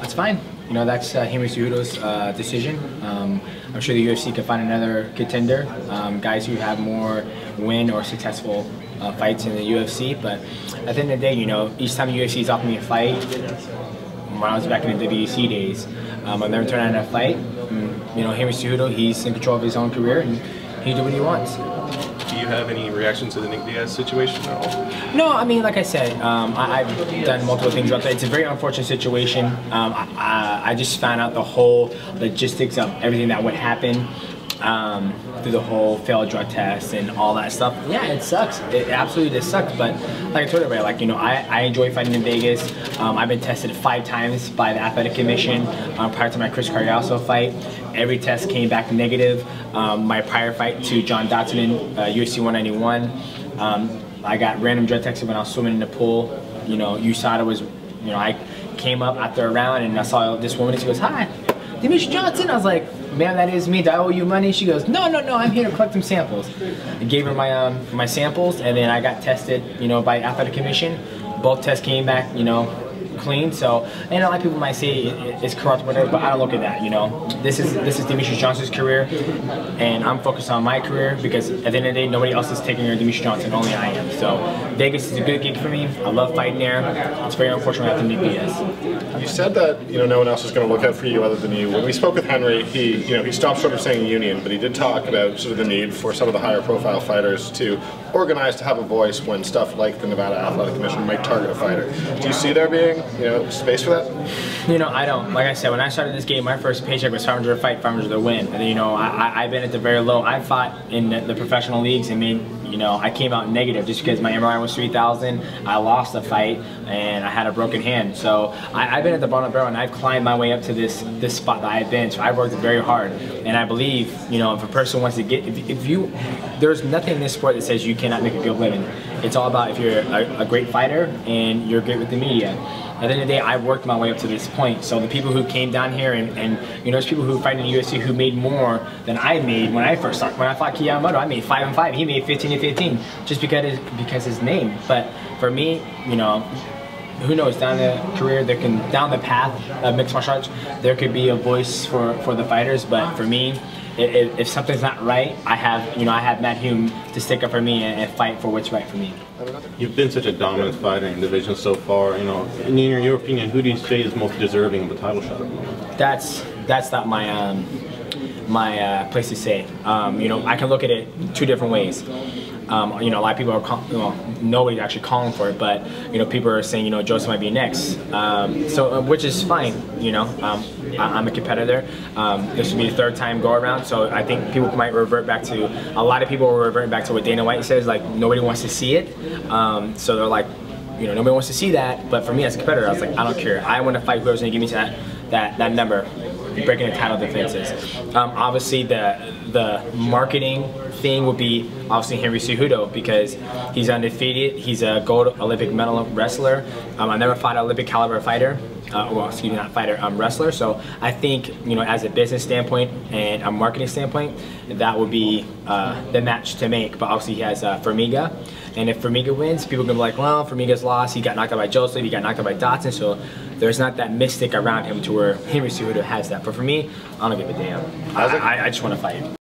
it's fine. You know, that's Henry Cejudo's decision. I'm sure the UFC can find another contender, guys who have more win or successful fights in the UFC. But at the end of the day, you know, each time the UFC is offering me a fight, when I was back in the WEC days, I've never turned down a fight. You know, Henry Cejudo, he's in control of his own career, and he do what he wants. Do you have any reaction to the Nick Diaz situation at all? No, I mean, like I said, I've done multiple things about that. It's a very unfortunate situation. I just found out the whole logistics of everything that would happen through the whole failed drug test and all that stuff. Yeah, it sucks. It absolutely just sucks. But like I told everybody, like, you know, I enjoy fighting in Vegas. I've been tested 5 times by the Athletic Commission prior to my Chris Carriazo fight. Every test came back negative. My prior fight to John Dotson, UFC 191, I got random drug tested when I was swimming in the pool. You know, USADA was, you know, I came up after a round and I saw this woman and she goes, "Hi, Demetrious Johnson." I was like, "Ma'am, that is me. Do I owe you money?" She goes, "No, I'm here to collect some samples." I gave her my samples, and then I got tested, you know, by Athletic Commission. Both tests came back, you know, clean. So, and a lot of people might say it's corrupt, whatever, but I don't look at that. You know, this is Demetrious Johnson's career, and I'm focused on my career because at the end of the day, nobody else is taking care of Demetrious Johnson, only I am. So, Vegas is a good gig for me. I love fighting there. It's very unfortunate after Nick Diaz. You said that, you know, no one else is going to look out for you other than you. When we spoke with Henry, he stopped short of saying union, but he did talk about sort of the need for some of the higher profile fighters to organize, to have a voice when stuff like the Nevada Athletic Commission might target a fighter. Do you see there being, you know, space for that? You know, I don't. Like I said, when I started this game, my first paycheck was $500 a fight, $500 a win. And then, you know, I've been at the very low. I fought in the professional leagues and made, you know, I came out negative just because my MRI was 3,000. I lost the fight and I had a broken hand. So I've been at the bottom of the barrel and I've climbed my way up to this spot that I've been. So I've worked very hard. And I believe, you know, if a person wants to get, there's nothing in this sport that says you cannot make a good living. It's all about if you're a great fighter and you're great with the media. At the end of the day, I've worked my way up to this point. So the people who came down here and you know, there's people who fight in the UFC who made more than I made when I first started. When I fought Kiyamoto, I made 5 and 5. He made 15 and 15 just because his name. But for me, you know, who knows, down the career, down the path of mixed martial arts, there could be a voice for the fighters. But for me, if something's not right, I have Matt Hume to stick up for me and fight for what's right for me. You've been such a dominant fighter in the division so far. You know, in your opinion, who do you say is most deserving of a title shot? That's not my my place to say. You know, I can look at it 2 different ways. You know, a lot of people are nobody's actually calling for it, but you know, people are saying, you know, Joseph might be next. Which is fine. You know, I'm a competitor. This will be the 3rd time go around, so I think people might revert back to. A lot of people are reverting back to what Dana White says, like nobody wants to see it. So they're like, you know, nobody wants to see that. But for me as a competitor, I was like, I don't care. I want to fight whoever's going to give me that number, breaking the title defenses. Obviously, the marketing thing would be obviously Henry Cejudo because he's undefeated. He's a gold Olympic medal wrestler. I never fought an Olympic caliber fighter. Well, excuse me, not fighter, wrestler. So I think, you know, as a business standpoint and a marketing standpoint, that would be the match to make. But obviously he has Formiga, and if Formiga wins, people are gonna be like, well, Formiga's lost. He got knocked out by Joseph. He got knocked out by Dotson. So there's not that mystic around him to where Henry Cejudo has that. But for me, I don't give a damn. I just want to fight.